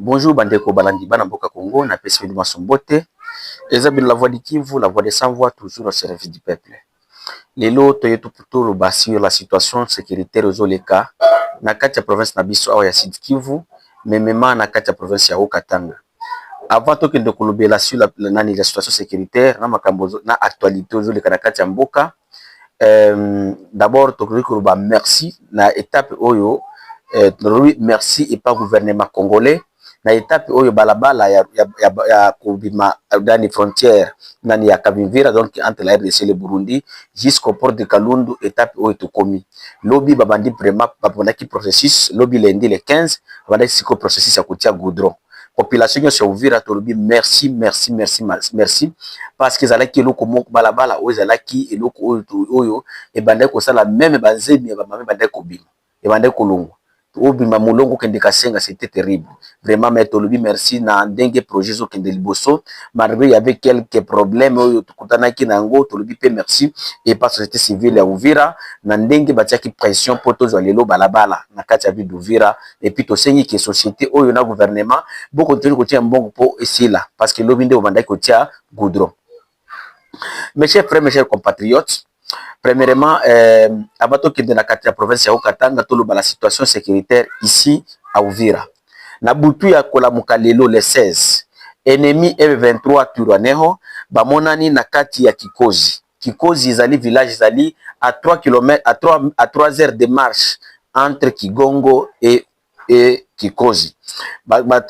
Bonjour Bandeko Balandi Bana Mboka Congo, na pesi de Masombote. Ezabine la voix du Kivu, la voix des sans voix, toujours au service du peuple. Lelo toyeto plutôt le bas sur la situation sécuritaire aux Oleka, na kati ya province na biso awa ya Sud Kivu, memema na kati ya province ya Haut-Katanga. Avant to kende kolobela sur la situation sécuritaire, na makambo na actualité aux Oleka na kati ya mboka. D'abord tokoli koloba merci na étape oyo, merci et pas gouvernement congolais. Na étape oyo balabala ya kubima dans les frontières nani ya Kavimvira, donc entre la RDC et le Burundi jusqu'au port de Kalundu, étape oyo tokomi lobby babandi vraiment babonaki processus lobby lundi le 15 babandaki siko processus ya kotia goudron population sur Uvira to lobby merci parce que zalaki eloko moko balabala oyo zalaki eloko oyo ebandaki kosala même banzemi ba mame bandaki kobima ebandaki kolongwa obima mulongo kende kasenga, c'était terrible vraiment. Mais tolobi merci na ndenge projet zo kende liboso malgré il y avait quelques problèmes oyo tukutanaki nango tolobi pe merci et pas société civile ya Uvira na ndenge batiaki pression pour tozwa lelo balabala na kati ya ville d'Uvira et puis tosengi ke société oyo na gouvernement boko tenu kotia mbongo po esila parce que lobi nde obandaki kotia goudron. Mes chers frères, mes chers compatriotes, premièrement, abato kende na kati ya province ya Haut-Katanga toloba la situation sécuritaire ici à Uvira. Na butu ya kolamuka lelo le 16, ennemi M23 Turwaneho bamonani na kati ya Kikozi. Kikozi izali village izali à 3 km à 3 heures de marche entre Kigongo et Kikozi.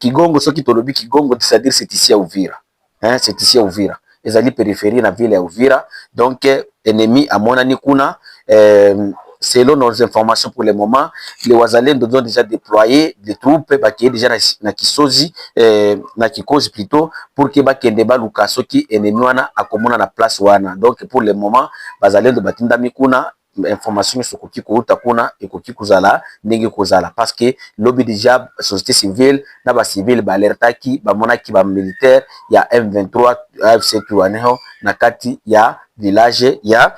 Kigongo soki tolobi Kigongo, c'est-à-dire c'est ici à Uvira. Hein, c'est ici à Uvira. Ezali périphérie na ville ya Uvira. Donc ennemi amonani kuna selon nos informations pour le moment, les Wazalendo ont déjà déployé des troupes qui est déjà na Kisozi, na Kikozi plutôt, pour que bakende baluka soki ennemi wana akomona na place wana. Donc pour le moment, Wazalendo batinda mikuna information sur koki kouta kuna et koki kuzala ndenge kozala parce que lobby déjà société civile na ba civil ba alertaki ba monaki ba militaire ya M23 AFC Twirwaneho na kati ya village ya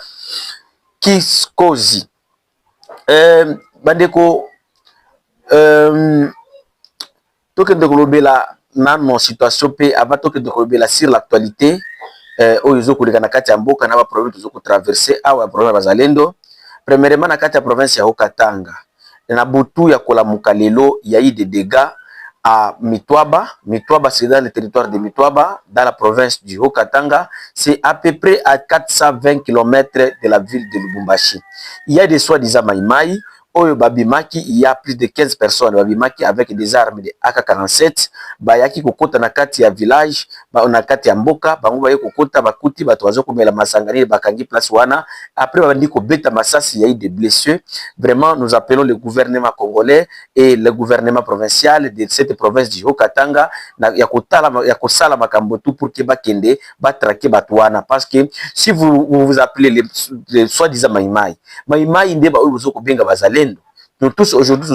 Kikozi. Bandeko tokende kolobela na non situation pe avant tokende kolobela sur l'actualité oyo ezokoleka na kati ya mboka na ba problème tozoko traverser awa problème bazalendo. Premièrement na kati ya province ya Haut-Katanga na butu ya kolamuka lelo ya eu des dégâts à Mitwaba. Mitwaba, c'est dans le territoire de Mitwaba, dans la province du Haut-Katanga. C'est à peu près à 420 km de la ville de Lubumbashi. Il y a des soi-disant Maïmaï. Oyo babimaki, il y a plus de 15 personnes babimaki avec des armes de AK-47. Bayaki kokota na kati ya village, na kati ya mboka, bango baye kokota bakuti batoazo komela masangani bakangi place wana. Après babandi ko beta masasi, il y a eu des blessures. Vraiment, nous appelons le gouvernement congolais et le gouvernement provincial de cette province du Haut-Katanga ya kosala makambo tout pour que bakende batraquer batwana, parce que si vous appelez les soi-disant Maïmaï, Maïmaï ndeba oyo bozoko benga bazalendo. Nous tous aujourd'hui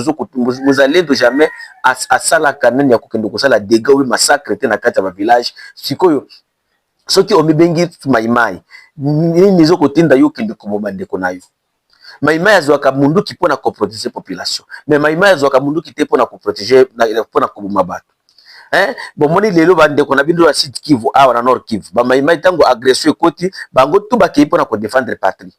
nous allons jamais à sala kanani ya kokendo kosala dégâts ou massacre te na kati ya village sikoyo soki omibengi Maïmaï ni zo kotinda yo kende komoma ndeko na yo. Maïmaï azwaka mundu ki pona ko protéger population, mais Maïmaï azwaka mundu ki te pona ko protéger pona kobuma bato. Hein, bon moni lelo bande ko na bindo ya Sud Kivu awa na Nord Kivu ba Maïmaï tango agression ekoti bango tout ba ki pona ko défendre patrie.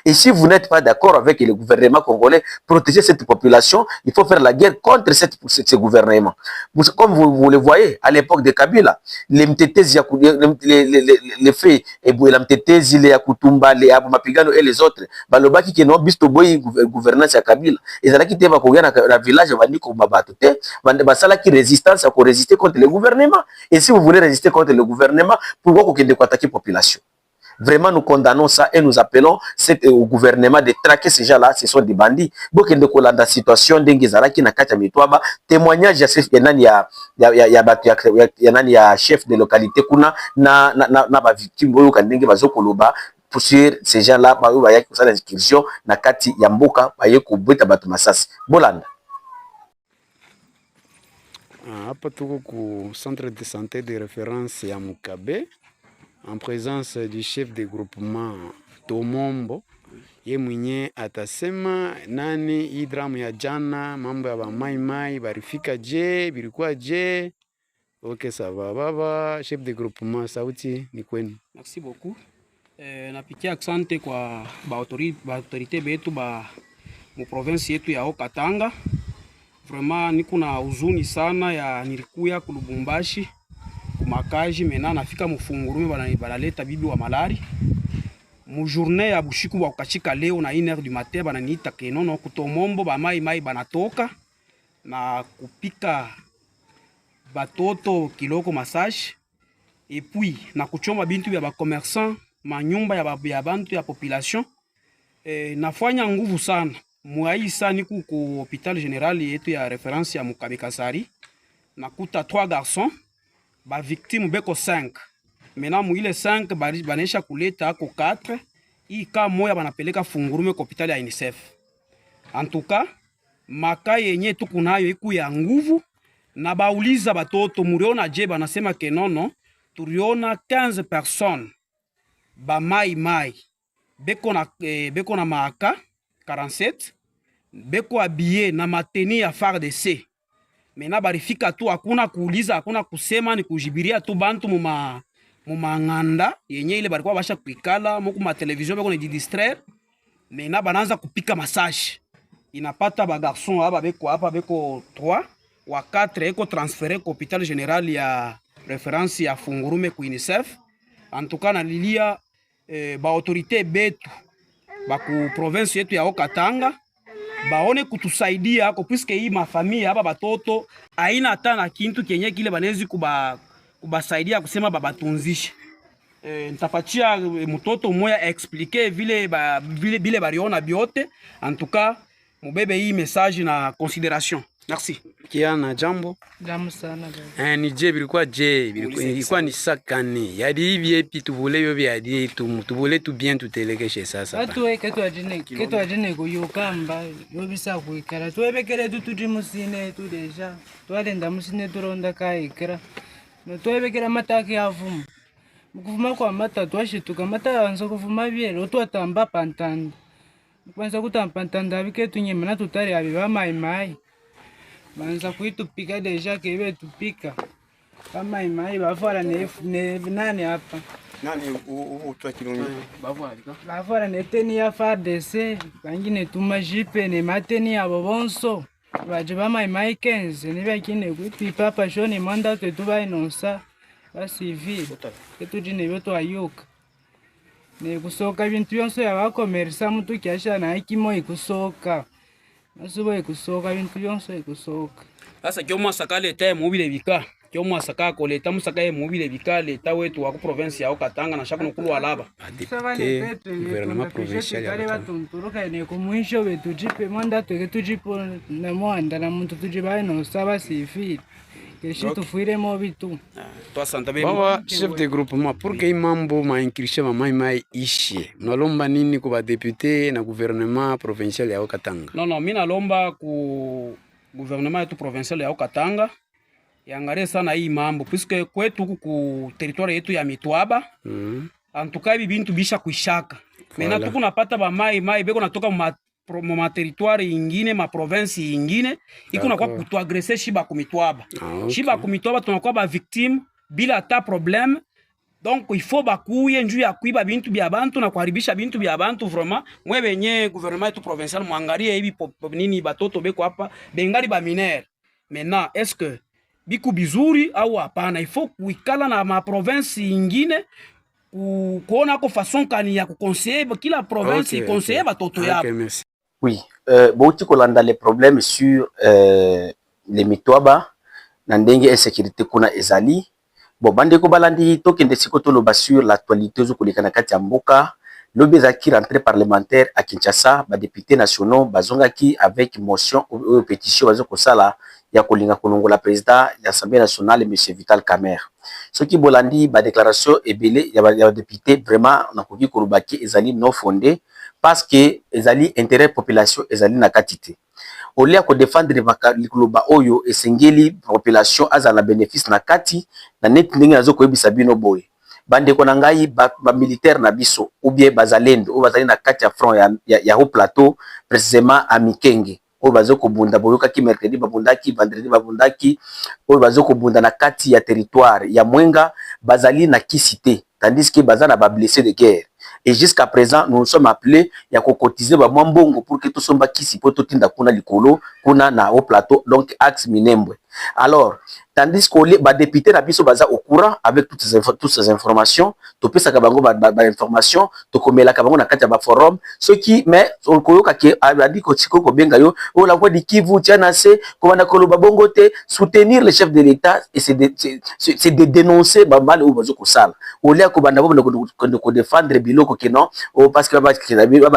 Et si vous n'êtes pas d'accord avec le gouvernement congolais, protéger cette population, il faut faire la guerre contre ce gouvernement. Comme vous le voyez, à l'époque de Kabila, les faits, et les Mtetezi, les Akutumba, les Abumapigano et les autres, balobaki qui n'ont pas boy gouvernance à Kabila. Et ça qui était dans le village, va dire qu'on m'a battu. Ça qui résistance, pour résister contre le gouvernement. Et si vous voulez résister contre le gouvernement, pourquoi vous attaquer la population? Vraiment, nous condamnons ça et nous appelons au gouvernement de traquer ces gens-là. Ce sont des bandits. Donc, il y a une situation d'Engezala qui n'a qu'à Mitwaba. Témoignage, il y a chef de localité kuna na victime oyo kandenge bazokoloba pour ces gens-là ba ya kusala inscription na kati ya mboka ba yeko beta bato masasi. Bolanda. Hapa tuko ku centre de santé de référence ya Mukabe, en présence du chef de groupement Tomombo ye mwenye atasema nani hii dramu ya jana, mambo ya bamai mai barifika je, bilikuwa je. Ok, sawa baba, chef de groupement, sauti ni kwenu. Merci beaucoup. Napitia asante kwa autorité betu mu province yetu ya Haut-Katanga. Vraiment niko na huzuni sana ya nilikuya ku Lubumbashi kumakaji mena nafika Mufungurume banaleta bibi wa malari. Mu journée ya bushiku wa kachika leo na 1h du matin bananiita kenono kutomombo ba mai banatoka na kupika batoto kiloko massage et puis na kuchoma bintu ya ba commerçant manyumba ya bantu ya population. Nafanya nguvu sana mwaisa niku ku hôpital général yetu ya référence ya Mukabe Kasari nakuta 3 garçons ba victime beko 5 maintenant mu ile 5 banesha kuleta ako 4 hii kama moya banapeleka Fungurume kwa hôpital ya UNICEF. En tout cas maka yenye tuku nayo iku ya nguvu na bauliza batoto muriona je, banasema ke nono turiona 15 personnes ba mai beko na maaka 47 beko habillé na mateni ya FARDC. Mena barifika tu hakuna kuuliza hakuna kusema ni kujibiria tu bantu mu nganda yenye ile barikuwa basha kuikala muku ma television beko ni distraire. Mena bananza kupika massage inapata ba garçon hapa beko 3 wa 4 eko transféré ku hôpital général ya référence ya Fungurume ku UNICEF. En tout cas nalilia ba autorité betu ba ku province yetu ya Haut-Katanga baone kutusaidia ako puisque hii mafamilia hapa batoto haina hata na kintu kenye kile banezi kubasaidia kusema babatunzishe. Nitapatia mtoto mmoja expliquer vile bariona biote. En tout cas mubebe hii message na considération. Merci. Kiana jambo. Jambo sana. Ni je bilikuwa je, ilikuwa ni sakane. Yadi hivi epi tuvule yobi yadi tuvule tu bien tutelekeshe sasa. Watu weke ketu ajine kuyukamba yobi sa kuikara. Tuwebekele tutuji musine tu deja. Tuwalenda musine turonda kaikara. Na tuwebekele mataki avumu. Mkuvuma kwa mata tuwashituka mata wanzo kuvuma bielo tuwatamba pantanda. Kwanza kutampantanda abiketu nyema na tutari abiba mai. Banza kuitupika deja kebe tupika. Kama imai bafara ne nani hapa? Nani utwa kilomita? Bafara ne teni ya FARDC, bangine tumajipe ne mateni ya bobonso. Baje bama imai 15 ne bakine kuti papa shoni manda tuba inonsa basi vi. Ketu jine beto ayuka. Ne kusoka bintu yonso ya bakomersa mutu kiasha na ikimo ikusoka. Nasuba ikusoka bintu byonso ikusoka. Sasa kyo mwasaka leta ya mobile bika. Kyo mwasaka ko leta musaka ya mobile bika leta wetu wa province ya Haut-Katanga na shaka nokulu alaba. Adipte gouvernement provincial ya batunturuka ne kumwisho betu jipe manda tweke tujipo na mwanda na muntu tujibaye no saba sifi. Keshi tufuire mo bitu. Baba chef de groupement pour que mambo ma inscription mai ishi. Nalomba nini kwa député na gouvernement provincial ya Haut-Katanga? Non, mimi nalomba ku gouvernement yetu provincial ya Haut-Katanga yangalie sana hii mambo puisque kwetu ku territoire yetu ya Mitwaba. En tout cas bintu bisha kuishaka. Mena tuko napata ba mai beko natoka ma territoire ingine ma province ingine iko na kwa kutuagresser shiba kumitwaba. Shiba kumitwaba tunakuwa ba victime bila hata problème. Donc il faut bakuye njuu ya kuiba bintu bya bantu na kuharibisha bintu bya bantu. Vraiment mwe benye gouvernement yetu provincial mwangalie hivi nini batoto beko hapa bengali ba minere. Maintenant est-ce que biku bizuri au hapana? Il faut kuikala na ma province ingine kuona ko façon kani ya kuconseiller kila province conseiller batoto yabo. Oui, bauti kolanda les problèmes sur les Mitwaba na ndenge insécurité kuna ezali. Bon, bandeko balandi tokende sikotoloba sur l'actualité zokolekana kati ya mboka. Lobi ezaki rentrée parlementaire à Kinshasa, ba députés nationaux bazongaki avec motion ou pétition bazokosala ya kolinga kolongola président de l'Assemblée nationale monsieur Vital Kamerhe. Ce qui bolandi ba déclaration ebele ya député vraiment nakoki kolobaki ezali non fondé parce que ezali intérêt population ezali na katité. Olia ko défendre likoloba oyo esengeli population azala bénéfice na kati na net ndenge nazo koyebisa bino boye. bande ko na ngai ba militaire na biso ou bien bazalendo ou bazali na kati ya front ya haut plateau précisément à Mikenge oyo bazo kobunda boyokaki mercredi babundaki vendredi babundaki oyo bazo kobunda na kati ya territoire ya Mwenga bazali na kisité tandis que baza na ba blessés de guerre. Et jusqu'à présent, nous nous sommes appelés à cotiser ba mbongo pour que tout somba kisi po to tinda kuna likolo kuna na au plateau donc axe Minembwe. Alors, tandis que les députés na biso baza au courant avec toutes ces informations, to pesa ka bango ba information, to komela ka bango na kati ya ba forum, ce qui mais on koyoka ke a dit ko tiko ko benga yo, o la voix du Kivu tiana se ko na koloba bongo te soutenir le chef de l'État et c'est de dénoncer ba mal ou bazo ko sala. O le ko banda bo ko défendre biloko que non, parce que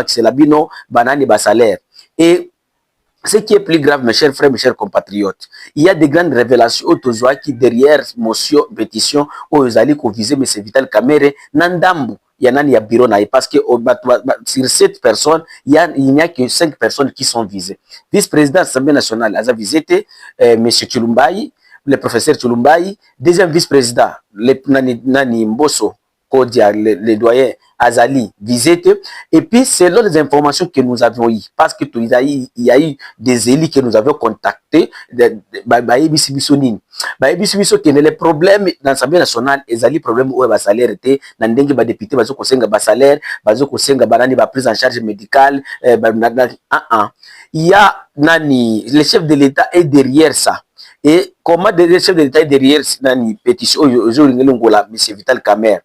c'est la bino banani ba salaire. Et ce qui est plus grave, mes chers frères, mes chers compatriotes, il y a des grandes révélations autour qui derrière motion, pétition, aux alliés qu'on visait, mais c'est Vital Kamerhe, Nandambu, il y en a qui bureau parce que sur 7 personnes, il n'y a que 5 personnes qui sont visées. Vice-président de l'Assemblée nationale, a visité M. Chulumbayi, le professeur Chulumbayi, deuxième vice-président, Nani Mbosso, Kodia, le doyen Azali, visite. Et puis, selon les informations que nous avions eues, parce que il y a eu des élus que nous avions contactés, les problèmes dans l'Assemblée nationale, les problèmes où les salaires étaient, dans les députés, les salaires, les prise en charge médicale, il y a le chef de l'État est derrière ça. Et comment le chef de l'État est derrière cette pétition, M. Vital Kamerhe?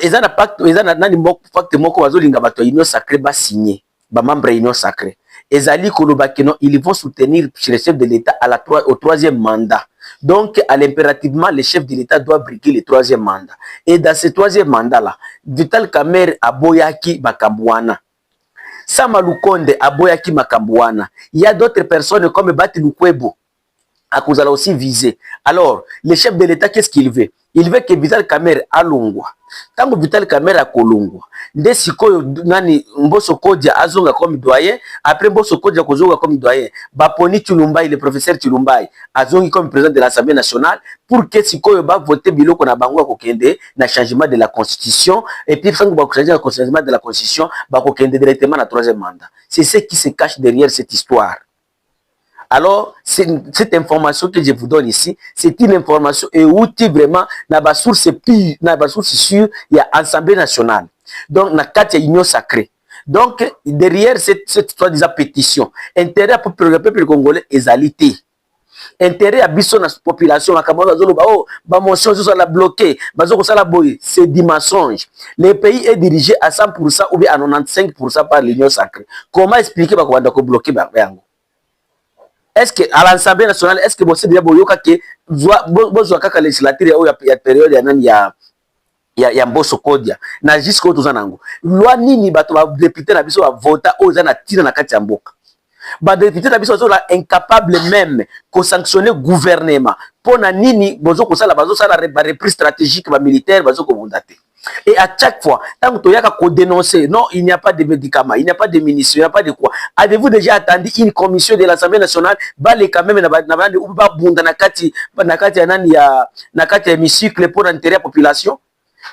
Ils ont un pacte, ils ont un pacte moko bazolinga bato union sacrée ba signé, ba membre union sacrée. Ils vont soutenir le chef de l'État au 3e mandat. Donc, à l'impérativement, le chef de l'État doit briguer le 3e mandat. Et dans ce 3e mandat-là, Vital Kamerhe aboyaki Makambouana. Sama Lukonde aboyaki Makambouana. Il y a d'autres personnes comme Bati Lukwebo à cause aussi visé. Alors, le chef de l'État, qu'est-ce qu'il veut? Il veut que Vital Kamerhe alongwa. Tant que Vital Kamerhe a kolongwa, nde sikoyo nani Mbosso Kodia azonga comme doyen, après Mbosso Kodia kozonga comme doyen, Baponi Chulumbayi, le professeur Chulumbayi, azongi comme président de l'Assemblée nationale, pour que sikoyo ba voter biloko na bango kokende na changement de la constitution, et puis sans ba changer le changement de la constitution, ba kokende directement na 3e mandat. C'est ce qui se cache derrière cette histoire. Alors, cette information que je vous donne ici, c'est une information et outil vraiment dans la source pire, dans la source sûre, il y a Assemblée nationale. Donc, dans la union sacrée. Donc, derrière cette soi-disant pétition, intérêt pour le peuple congolais est alité. Intérêt à biso na population, motion la bloqué, c'est du mensonge. Le pays est dirigé à 100% ou bien à 95% par l'union sacrée. Comment expliquer qu'on bloquer Bango? Est-ce que à l'Assemblée nationale, est-ce que vous savez boyoka que bozo kaka législature ya période ya nani ya Mbosso Kodia na jusqu'au tozanango loi nini bato ba député na biso ba vota oza na tina na kati ya mboka ba député na biso la incapable même ko sanctionner gouvernement pona nini bozo ko sala bazo sala ba reprise stratégique ba militaire bazo ko bondate. Et à chaque fois, tant que tu as dénoncé, non, il n'y a pas de médicaments, il n'y a pas de ministre, il n'y a pas de quoi. Avez-vous déjà attendu une commission de l'Assemblée nationale, quand même, na hémicycle pour enterrer la population?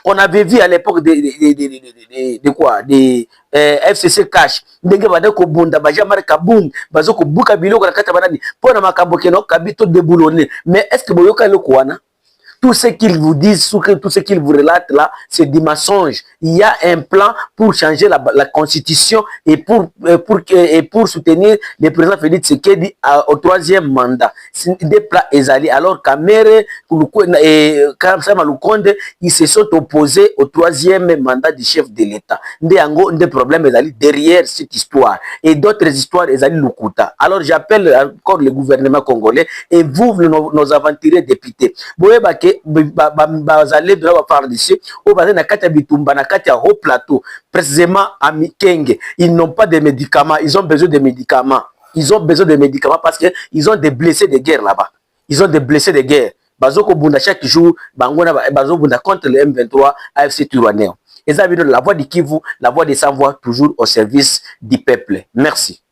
On avait vu à l'époque de quoi? Des FCC cash. Ndenge bada ko bunda baja marka bund bazo ko buka biloko na kata banani pona makambo keno kabito déboulonné. Mais est-ce que boyoka le kwana? Tout ce qu'ils vous disent, tout ce qu'ils vous relatent là, c'est du mensonge. Il y a un plan pour changer la constitution et pour soutenir le président Félix Tshisekedi au 3e mandat. C'est des plans exalés. Alors Kamerhe et Sama Lukonde, ils se sont opposés au 3e mandat du chef de l'État. Des problèmes exalés derrière cette histoire. Et d'autres histoires exalés Lukuta. Alors j'appelle encore le gouvernement congolais et vous, nos aventuriers députés. Bazali de la part d'ici au basé na kati ya bitumba na kati ya haut plateau précisément à Mikenge, ils n'ont pas de médicaments, ils ont besoin de médicaments, parce que ils ont des blessés de guerre là-bas, ils ont des blessés de guerre bazoko bunda chaque jour bangona bazo bunda contre le M23 AFC Turwaneho. Et ça veut dire la voix du Kivu, la voix des sans voix toujours au service du peuple. Merci.